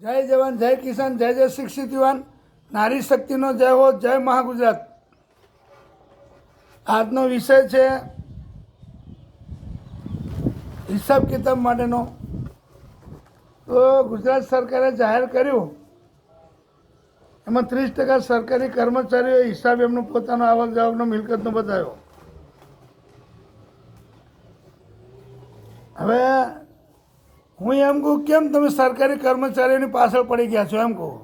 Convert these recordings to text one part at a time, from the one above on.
જય જવાન, જય કિસાન, જય જય શિક્ષિત યુવાન, નારી શક્તિનો જય હો, જય મહાગુજરાત. આજનો વિષય છે હિસાબ કિતાબ માટેનો. તો ગુજરાત સરકારે જાહેર કર્યું એમાં 30% સરકારી કર્મચારીઓએ હિસાબ એમનો પોતાનો આવક જાવકનો મિલકતનો બતાવ્યો. હવે હું એમ કહું, કેમ તમે સરકારી કર્મચારીઓની પાછળ પડી ગયા છો? એમ કહું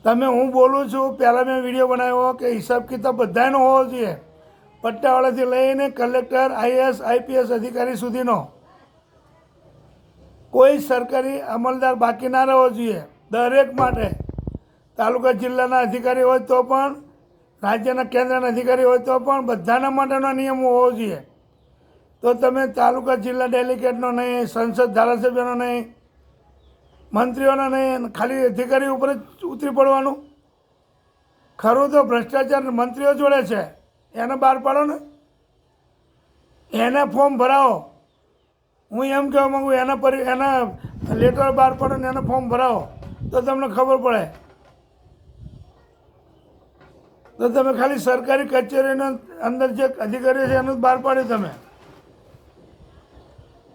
તમે, હું બોલું છું, પહેલાં મેં વિડીયો બનાવ્યો કે હિસાબ કિતાબ બધાનો હોવો જોઈએ, પટ્ટાવાળાથી લઈને કલેક્ટર, આઈએએસ, આઈપીએસ અધિકારી સુધીનો કોઈ સરકારી અમલદાર બાકી ના રહેવો જોઈએ. દરેક માટે, તાલુકા જિલ્લાના અધિકારી હોય તો પણ, રાજ્યના કેન્દ્રના અધિકારી હોય તો પણ, બધાના માટેનો નિયમ હોવો જોઈએ. તો તમે તાલુકા જિલ્લા ડેલિગેટનો નહીં, સંસદ ધારાસભ્યનો નહીં, મંત્રીઓનો નહીં, ખાલી અધિકારી ઉપર જ ઉતરી પડવાનું? ખરું તો ભ્રષ્ટાચાર મંત્રીઓ જોડે છે, એને બહાર પાડો ને, એને ફોર્મ ભરાવો. હું એમ કહેવા માગું, એના લેટર બહાર પાડો ને એને ફોર્મ ભરાવો તો તમને ખબર પડે. તો તમે ખાલી સરકારી કચેરીના અંદર જે અધિકારીઓ છે એનું જ બહાર પાડ્યું તમે.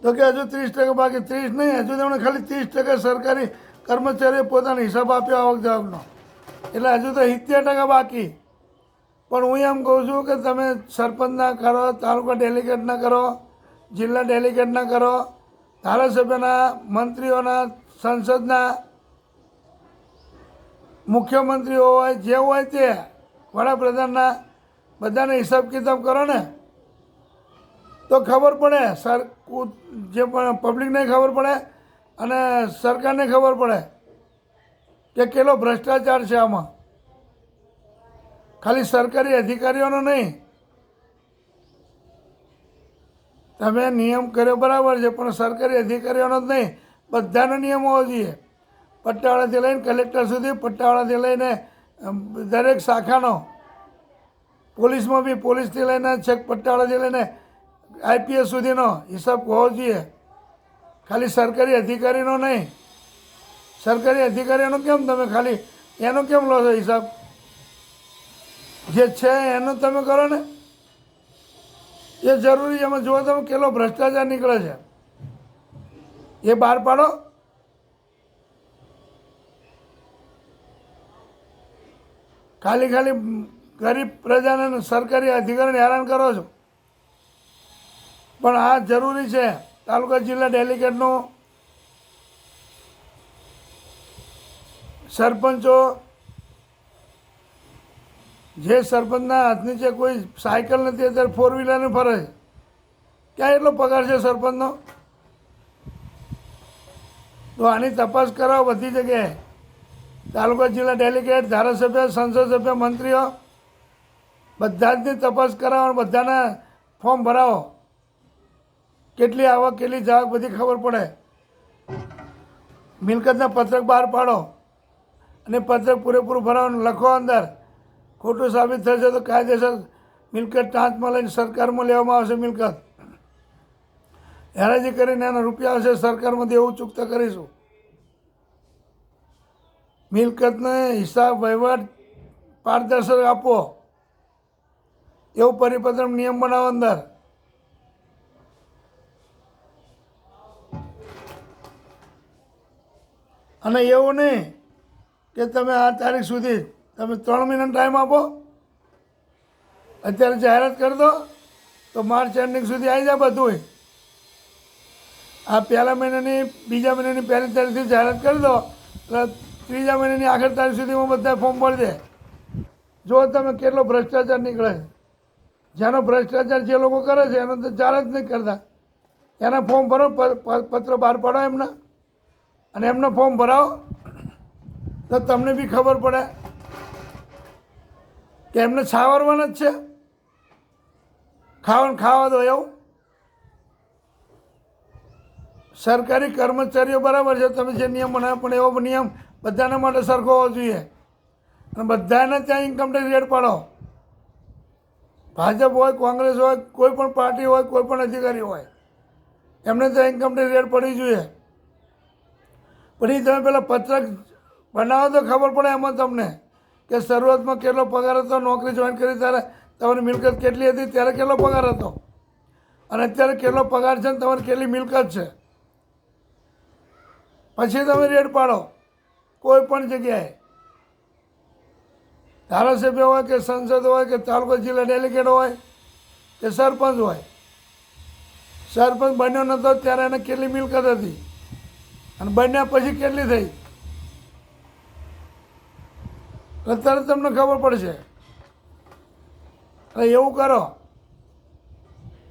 તો કે હજુ 30% બાકી. 30 નહીં, હજુ તેમણે ખાલી 30% સરકારી કર્મચારીએ પોતાનો હિસાબ આપ્યો આવક જાવકનો, એટલે હજુ તો 70% બાકી. પણ હું એમ કહું છું કે તમે સરપંચના કરો, તાલુકા ડેલિગેટના કરો, જિલ્લા ડેલિગેટના કરો, ધારાસભ્યના, મંત્રીઓના, સંસદના, મુખ્યમંત્રીઓ હોય, જે હોય તે, વડાપ્રધાનના, બધાને હિસાબ કિતાબ કરો ને તો ખબર પડે. જે પણ પબ્લિકને ખબર પડે અને સરકારને ખબર પડે કે કેટલો ભ્રષ્ટાચાર છે આમાં. ખાલી સરકારી અધિકારીઓનો નહીં. તમે નિયમ કર્યો બરાબર છે, પણ સરકારી અધિકારીઓનો જ નહીં, બધાનો નિયમ હોવો જોઈએ. પટ્ટાવાળાથી લઈને કલેક્ટર સુધી, પટ્ટાવાળાથી લઈને દરેક શાખાનો, પોલીસમાં બી, પોલીસથી લઈને છેક પટ્ટાવાળાથી લઈને આઈપીએસ સુધીનો હિસાબ હોવો જોઈએ. ખાલી સરકારી અધિકારીનો નહીં. સરકારી અધિકારીઓનો કેમ તમે ખાલી એનો કેમ લો છો હિસાબ? જે છે એનો તમે કરો ને, એ જરૂરી. એમાં જુઓ તમે કેટલો ભ્રષ્ટાચાર નીકળે છે, એ બહાર પાડો. ખાલી ગરીબ પ્રજાને, સરકારી અધિકારીને હેરાન કરો છો. પણ આ જરૂરી છે. તાલુકા જિલ્લા ડેલિગેટનું, સરપંચો, જે સરપંચના હાથ નીચે કોઈ સાયકલ નથી, અત્યારે 4 વ્હીલરને ફરે છે, ક્યાં એટલો પગાર છે સરપંચનો? તો આની તપાસ કરાવો બધી જગ્યાએ. તાલુકા જિલ્લા ડેલિગેટ, ધારાસભ્ય, સંસદ સભ્ય, મંત્રીઓ, બધા જની તપાસ કરાવો, બધાના ફોર્મ ભરાવો. કેટલી આવક, કેટલી જાવક, બધી ખબર પડે. મિલકતના પત્રક બહાર પાડો અને પત્રક પૂરેપૂરું ભરાવાનું લખો. અંદર ખોટું સાબિત થશે તો કાયદેસર મિલકત ટાંચમાં લઈને સરકારમાં લેવામાં આવશે. મિલકત હેરાજી કરીને એના રૂપિયા આવશે સરકારમાં, દેવું ચૂકતા કરીશું. મિલકતને હિસાબ, વહીવટ પારદર્શક આપો, એવું પરિપત્ર, નિયમ બનાવો અંદર. અને એવું નહીં કે તમે આ તારીખ સુધી, તમે 3 મહિનાનો ટાઈમ આપો, અત્યારે જાહેરાત કરી દો તો માર્ચ એન્ડિંગ સુધી આવી જાય બધું. આ પહેલા મહિનાની, બીજા મહિનાની પહેલી તારીખથી જાહેરાત કરી દો એટલે ત્રીજા મહિનાની આખરી તારીખ સુધીમાં બધા ફોર્મ ભરી દે. જો તમે કેટલો ભ્રષ્ટાચાર નીકળે છે. જેનો ભ્રષ્ટાચાર જે લોકો કરે છે એનો તો જાહેરાત નહીં કરતા. એના ફોર્મ ભરો, પત્ર બહાર પાડો એમના, અને એમનો ફોર્મ ભરાવો તો તમને બી ખબર પડે કે એમને છાવરવાના જ છે. ખાવા દો એવું. સરકારી કર્મચારીઓ બરાબર છે, તમે જે નિયમ બનાવો, પણ એવો નિયમ બધાના માટે સરખો હોવો જોઈએ. અને બધાને ત્યાં ઇન્કમટેક્સ રેટ પાડો. ભાજપ હોય, કોંગ્રેસ હોય, કોઈ પણ પાર્ટી હોય, કોઈ પણ અધિકારી હોય, એમને ત્યાં ઇન્કમટેક્સ રેટ પડવી જોઈએ. પણ એ તમે પેલા પત્રક બનાવો તો ખબર પડે એમાં તમને કે શરૂઆતમાં કેટલો પગાર હતો, નોકરી જોઈન કરી ત્યારે તમારી મિલકત કેટલી હતી, ત્યારે કેટલો પગાર હતો અને અત્યારે કેટલો પગાર છે ને તમારી કેટલી મિલકત છે. પછી તમે રેડ પાડો કોઈ પણ જગ્યાએ, ધારાસભ્ય હોય કે સંસદ હોય કે તાલુકા જિલ્લા ડેલિગેટ હોય કે સરપંચ હોય. સરપંચ બન્યો નહોતો ત્યારે એને કેટલી મિલકત હતી અને બન્યા પછી કેટલી થઈ અત્યારે તમને ખબર પડશે. એટલે એવું કરો,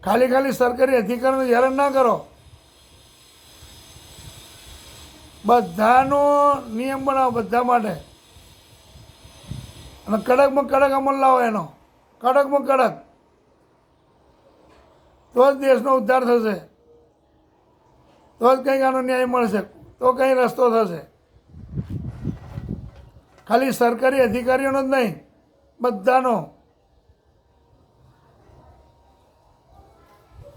ખાલી સરકારી અધિકારીને હેરાન ના કરો. બધાનો નિયમ બનાવો બધા માટે અને કડકમાં કડક અમલ લાવો એનો, કડકમાં કડક, તો જ દેશનો ઉદ્ધાર થશે, તો જ કંઈક આનો ન્યાય મળશે, તો કંઈ રસ્તો થશે. ખાલી સરકારી અધિકારીઓનો જ નહીં, બધાનો.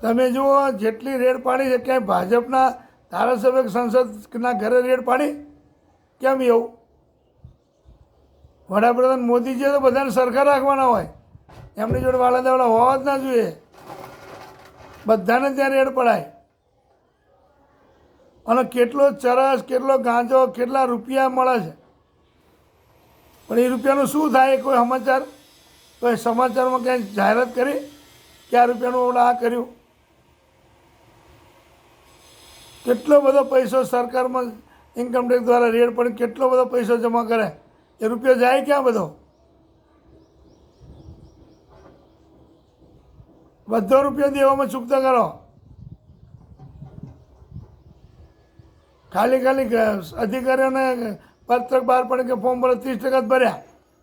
તમે જુઓ જેટલી રેડ પાડી છે, ક્યાંય ભાજપના ધારાસભ્ય સંસદના ઘરે રેડ પાડી? કેમ એવું? વડાપ્રધાન મોદીજીએ તો બધાને સરખા રાખવાના હોય, એમની જોડે વાળા દેવાળા હોવા જ ના જોઈએ. બધાને ત્યાં રેડ પડાય અને કેટલો ચરસ, કેટલો ગાંજો, કેટલા રૂપિયા મળે છે. પણ એ રૂપિયાનું શું થાય કોઈ સમાચાર? કોઈ સમાચારમાં ક્યાંય જાહેરાત કરી કે આ રૂપિયાનું ઓલા આ કર્યું? કેટલો બધો પૈસો સરકારમાં ઇન્કમટેક્સ દ્વારા રેડ પડી, કેટલો બધો પૈસો જમા કરે, એ રૂપિયો જાય ક્યાં બધો? બધો રૂપિયો દેવામાં ચૂકતા કરો. ખાલી અધિકારીઓને પત્રક બહાર પડે કે ફોર્મ ભરે 30% જ ભર્યા,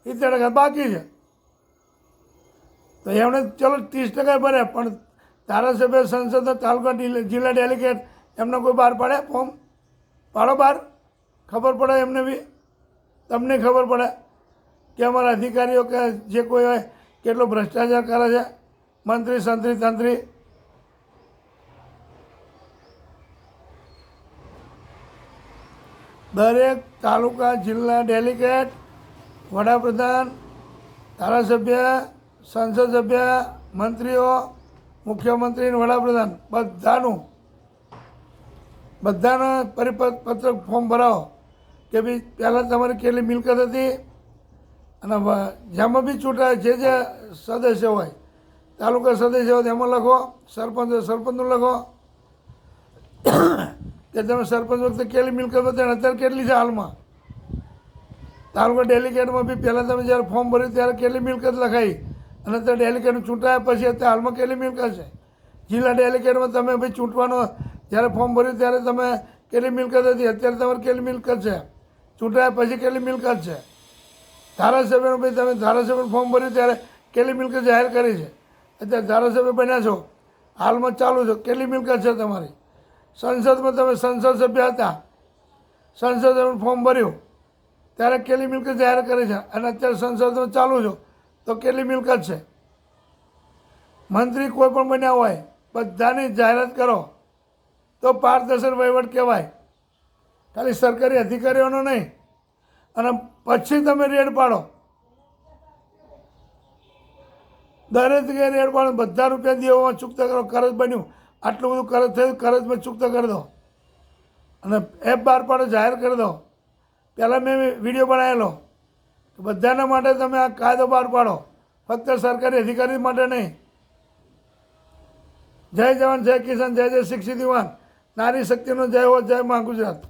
70% બાકી છે. તો એમણે ચલો 30% ભર્યા, પણ ધારાસભ્ય, સંસદ, તાલુકા જિલ્લા ડેલિગેટ એમને કોઈ બહાર પાડે ફોર્મ? પાડો બહાર, ખબર પડે એમને બી, તમને ખબર પડે કે અમારા અધિકારીઓ કે જે કોઈ હોય કેટલો ભ્રષ્ટાચાર કરે છે, મંત્રી, સંત્રી, તંત્રી. દરેક તાલુકા જિલ્લા ડેલિગેટ, વડાપ્રધાન, ધારાસભ્ય, સંસદ સભ્ય, મંત્રીઓ, મુખ્યમંત્રી અને વડાપ્રધાન બધાનો પરિપત્ર ફોર્મ ભરાવો કે ભાઈ પહેલાં તમારી કેટલી મિલકત હતી અને જેમાં બી ચૂંટાય જે સદસ્ય હોય, તાલુકા સદસ્ય હોય એમાં લખો, સરપંચનું લખો કે તમે સરપંચ વખતે કેટલી મિલકત હતી અને અત્યારે કેટલી છે હાલમાં. તાલુકા ડેલિગેટમાં બી પહેલાં તમે જ્યારે ફોર્મ ભર્યું ત્યારે કેટલી મિલકત લખાઈ અને અત્યારે ડેલિગેટ ચૂંટાયા પછી અત્યારે હાલમાં કેટલી મિલકત છે. જિલ્લા ડેલિગેટમાં તમે ભાઈ ચૂંટવાનો જ્યારે ફોર્મ ભર્યું ત્યારે તમે કેટલી મિલકત હતી, અત્યારે તમારે કેટલી મિલકત છે, ચૂંટાયા પછી કેટલી મિલકત છે. ધારાસભ્યનું ભાઈ તમે ધારાસભ્યનું ફોર્મ ભર્યું ત્યારે કેટલી મિલકત જાહેર કરી છે, અત્યારે ધારાસભ્ય બન્યા છો, હાલમાં ચાલુ છો, કેટલી મિલકત છે તમારી. સંસદમાં તમે સંસદ સભ્ય હતા, સંસદ ફોર્મ ભર્યું ત્યારે કેટલી મિલકત જાહેર કરી છે અને અત્યારે સંસદમાં ચાલુ છો તો કેટલી મિલકત છે. મંત્રી કોઈ પણ બન્યા હોય બધાની જાહેરાત કરો તો પારદર્શક વહીવટ કહેવાય, ખાલી સરકારી અધિકારીઓનો નહીં. અને પછી તમે રેડ પાડો, દરેક જગ્યાએ રેડ પાડો, બધા રૂપિયા દેવામાં ચૂકતા કરો. કરજ બન્યું, આટલું બધું કરજ થયું, કરજમાં ચૂકતા કરી દો અને એપ બહાર પાડો, જાહેર કરી દો. પહેલાં મેં વિડીયો બનાવેલો, બધાના માટે તમે આ કાયદો બહાર પાડો, ફક્ત સરકારી અધિકારી માટે નહીં. જય જવાન, જય કિસાન, જય જય શિક્ષિત યુવાન, નારી શક્તિનો જય હો, જય મા ગુજરાત.